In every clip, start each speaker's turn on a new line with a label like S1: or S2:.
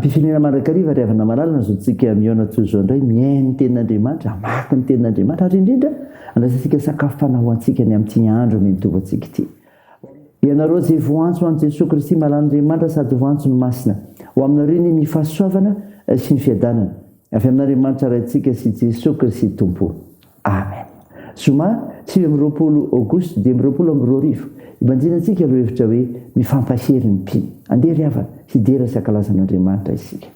S1: fifinena mandrakariva ry avana malalina zao tsika miona toy zao indray miainy tenin'andriamanitra amaky ny tenin'andriamanitra ary indrindra andrasantsika sakafo fanahoantsika ny amin'ity andro mitovy antsika ity. Ianareo zay voantso ho an'i Jesosy Kristy malan'andriamanitra sady voantso ny masina ho aminareo ny mifahasoavana sy ny fiadanana avy amin'andriamanitra raintsika sy Jesosy Kristy tompo. Amen. Zoma 20 Aogositra 2022 ibanjinantsika aloha hevitra hoe mifampahery ny mpino. Andeha ry havana hidera sy ankalazan'andriamanitra isika.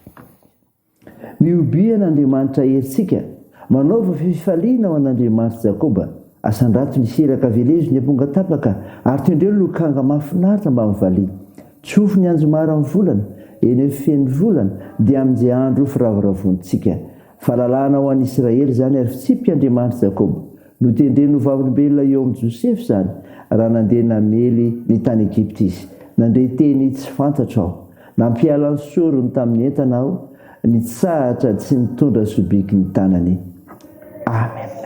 S1: Miobian'andriamanitra herintsika manaova fifaliana ho an'andriamanitra Jakoba. Asandrato niseraka velezo ny amponga tapaka ary tendreo lokanga mahafinaritra mba mivaliana. Tsofo ny anjomara amin'ny volana eny feny volana dia amin'izay andro firavoravontsika. Fahalalana ho an'i Israely zany ary fitsipy Andriamanitra Jakoba. Notendreny novavolombelona eo amin'ny Josefy zany raha nandeha namely ny tany Egypta izy. Nandray teny tsy fantatra aho. Nampiala ny sorony tamin'ny entana aho, nitsahatra tsy nitondra sobiky ny tanany. Amen.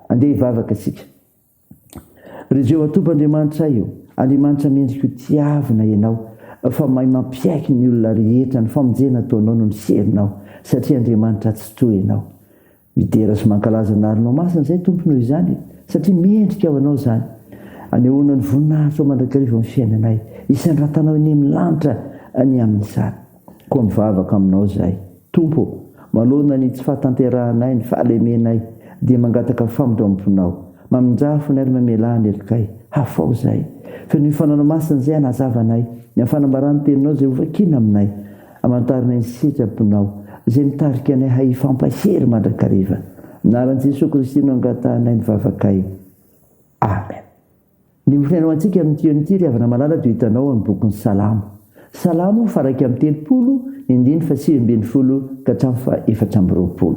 S1: andeha hivavaka asika. Ry Jehova Tompoandriamanitra io, Andriamanitra mendrika ho tiavina ianao, fa mahay mampiaiky ny olona rehetra ny famonjena ataonao no ny serinao, satria Andriamanitra tsy toy ianao. Midera sy mankalaza narinao masina izay tompo noho izany, satria mendrika ao anao izany. Anehoana ny voninahitra ao mandrakariva amin'ny fiainanay, isan'ny ratanao eny amin'ny lanitra ny amin'izany. Koa mivavaka aminao izahay, Tompo, manoloana ny tsy fahatanterahanay, ny fahalemenay, dia mangataka famondoam-ponao, mamindrafo ny ary mamelahany erikay, hafao izahay. Fa ny fananao masina izay hanazavanay, ny fanambarany teninao izay hovakina aminay, amantarina ny sitraponao, izay nitarika anay hay fampahery mandrakariva. Anaran'i Jesosy Kristy no angatahanay ny vavakay. Amen. Ny mifinainao antsika amin'ny tion'ity ry havana malala dia hitanao amin'ny bokin'ny Salamo. Salamo faraka amin'ny telopolo, indiny fa 8 ka hatramin'ny fa 420.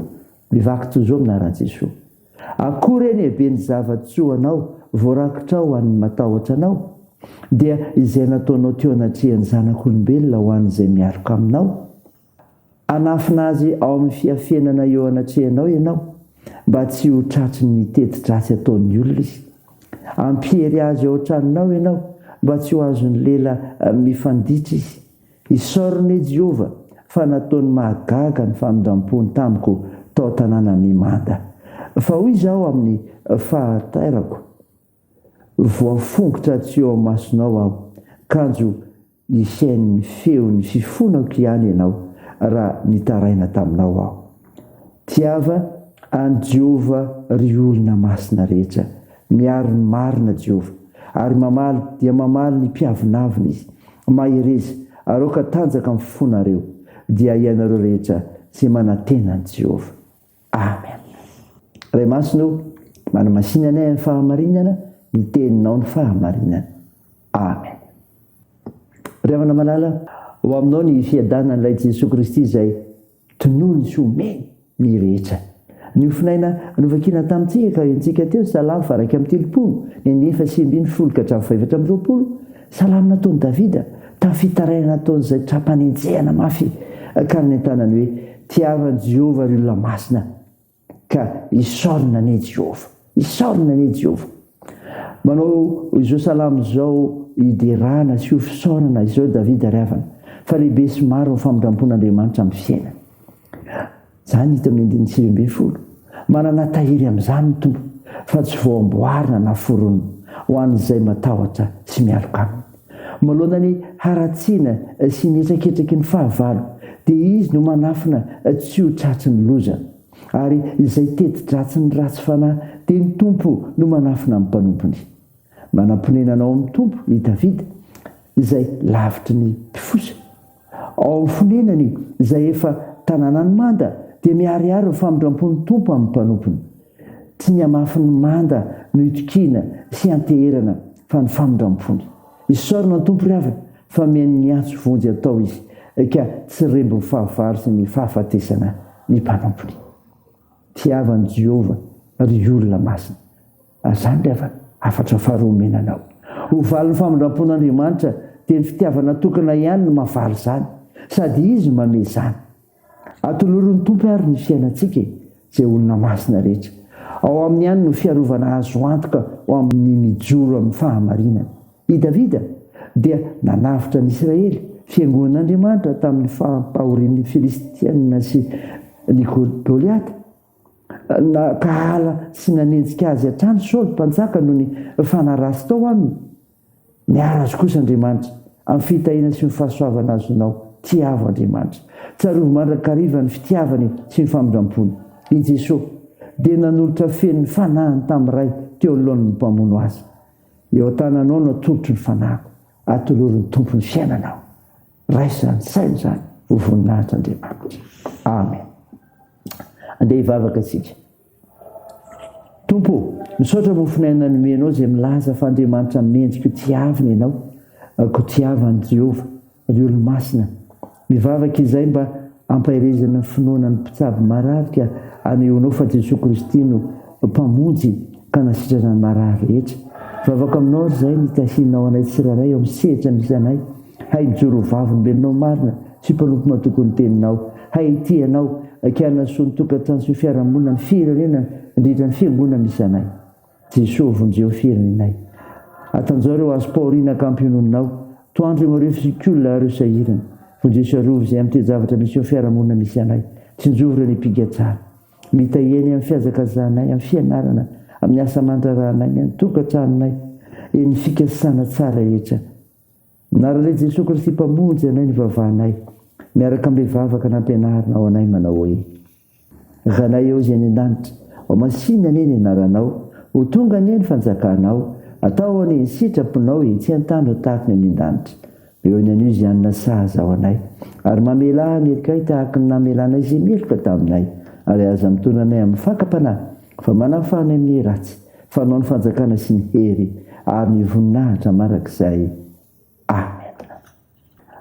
S1: Mivaky toy izao anaran'i Jesosy. Akory eny ben'ny zava-tsoa anao, voarakotrao an'ny matahotra anao, dia izay nataonao teo anatrehan'ny zanak'olombelona ho an'izay miaraka aminao. Anafina azy ao amin'ny fiafenana eo anatrehanao ianao, mba tsy ho tratry ny teti-dratsy ataon'ny olona izy. Ampiery azy ao an-tranonao ianao, mba tsy ho azon'ny lela mifanditra izy. Isaoriny Jehova fa nataony mahagaga ny famindrampony tamiko tao tanàna mimanda. Fa hoy izao amin'ny fahatairako, voafongotra tsy eo masonao aho, kanjo isain'ny feon'ny fifonako ihany ianao raha nitaraina taminao aho. Tiava any Jehova ry olona masina rehetra, miaro ny marina Jehova, ary mamaly dia mamaly ny mpiavinavina izy, maherezy aroka tanjaka amin'ny fifonareo, dia ianareo rehetra tsy manantenan'i Jehova. Amen. Ray masino, manamasina anay amin'ny fahamarinana, ny teninao ny fahamarinana. Amen. Ry havana malala, ho aminao ny fiadanan'ilay Jesosy Kristy izay tonoiny sy omeny ny rehetra. Ny ofinaina novakina tamintsika ka entsika teo Salamo faraka amin'ny telopolo, ny fa 8 ka hatramin'ny 420. Salamo nataon'i Davida, tamin'ny fitaraina nataon'izay trapanenjehana mafy, ka ny antanany hoe tiavan'i Jehova ry olona masina, ka isaorina ny Jehova, isaorina ny Jehova. Manao izao Salamo izao hiderana sy ho fisaorana izao Davida ry havana, fa lehibe sy maro ny famindrampon'Andriamanitra amin'ny fiainana. Izany hita amin'ny 9:20. Manana tahiry amin'izany ny Tompo, fa tsy voamboarina na foronina ho an'izay matahotra sy mialoka aminy. Manoloana ny haratsiana sy ny etsaketraky ny fahavalo, dia izy no manafina tsy ho tratry ny loza, ary izay teti-dratsy ny ratsy fanahy, dia ny Tompo no manafina amin'ny mpanompony. Manam-ponenanao amin'ny Tompo i Davida, izay lavitry ny mpifosa. Ao amin'ny fonenany izay efa tanàna ny manda, dia miariary ny famindrampon'ny Tompo amin'ny mpanompony. Tsy ny hamafy ny manda no hitokiana sy hanteherana, fa ny famindrampony. Isaorina ny Tompo ry havana, fa mihaino ny antso vonjy atao izy, ka tsy rembo ny fahavalo sy ny fahafatesana ny mpanompony. Tiavan'i Jehova ry olona masina. Azany ry havana, afatra faharomenanao. Ho valy ny famindrampon'Andriamanitra dia ny fitiavana tokana ihany no mahavaly izany, sady izy manome izany. Atolorin'ny Tompo ary ny fiainantsika izay olona masina rehetra. Ao amin'ny ihany no fiarovana azo antoka ho amin'ny mijoro amin'ny fahamarinana. I Davida dia nanavitra ny Israely fiangonan'Andriamanitra tamin'ny fampahorian'ny Filistiana sy ny Goliata. Ka hala sy nanenjika azy hatrany Saoly mpanjaka noho ny fanarasy tao aminy. Niara azy kosa Andriamanitra amin'ny fitahiana sy ny fahasoavana azonao. Tiavo Andriamanitra, tsarovo mandrakariva ny fitiavany sy ny famindrampony. I Jesosy dia nanolotra fen'ny fanahiny tamin'iray teo alohan'ny mpamono azy. Eo an-tananao no atolotry ny fanahiko, atolorin'ny Tompo ny fiainanao. Raisany saina izany, ho voninahitra Andriamanitra. Amen. Andeha hivavaka isika. Tompo, misaotra mofinaina ny menao izay milaza fa Andriamanitra mendrika ho tiavina ianao, ko tiavan'i Jehova ry olo-masina. Mivavaka izay mba ampahirezana ny finoana ny mpitsabo mararika aneonao fa Jesosy Kristy no mpamonjy ka nasitrana ny marary rehetra. Vavaka aminao ry zay nitahinao anay tsiraray eo amin'ny sehatra misy anay. Hay mijoro vavy mbelinao marina sy mpanompo matokony teninao. Hay itianao akiana soa ny tokantrano sy ny fiarahamonina ny firenena indrindra ny fiangonana misy anay. Jesosy vonjeo firenenay. Atanjao ireo azo paorina kampiononinao. Toandro mareo fisikolona ireo sahirana. Vonjeo arovy izay amin'ny te-javatra misy eo fiarahamonina misy anay. Tsinjovy ny piga tsara. Mitaheny amin'ny fiazakazanay, amin'ny fianarana, amin'ny asa aman-drarahanay, amin'ny tokantranonay, ny fikasana tsara rehetra. Naran'ilay Jesosy Kristy mpamonjy anay ny vavanay, miaraka amin'ny vavaka nampianarina ao anay manao hoe: Zanay eo izay ny an-danitra, ao masina anie ny anaranao, ho tonga anie ny fanjakanao, atao anie ny sitraponao tsy an-tany tahaka ny an-danitra. Eo ny anio izy anona sahaza ao anay, ary mamela amelika tahaka ny namelanay izay meloka taminay, ary aza mitondra anay amin'ny fakapanahy, fa manafanay amin'ny ratsy, fanao ny fanjakana sy ny hery, ary ny voninahitra marak'izay. Amen.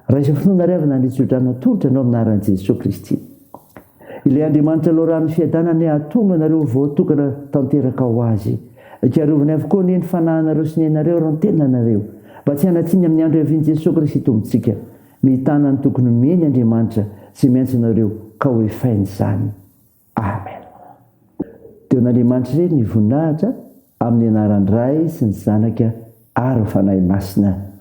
S1: Raha isa finoana riavana nitsodrana tolotra anao amin'ny anaran'i Jesosy Kristy. Ilay Andriamanitra loharano fiadanany ahatonga anareo voatokana tanteraka ho azy. Kiarovany avokoa ny fanahynareo sy ny anareo raha ny tenanareo. Mba tsy hanatsiny amin'ny andro iavian'i Jesosy Kristy tombontsika. Mitana ny tokony meny Andriamanitra sy miantso anareo ka ho efainy izany. Amen. Teo n'Andriamanitra ireny ny voninahitra amin'ny anaran'ny Ray sy ny Zanaka ary Fanahy Masina.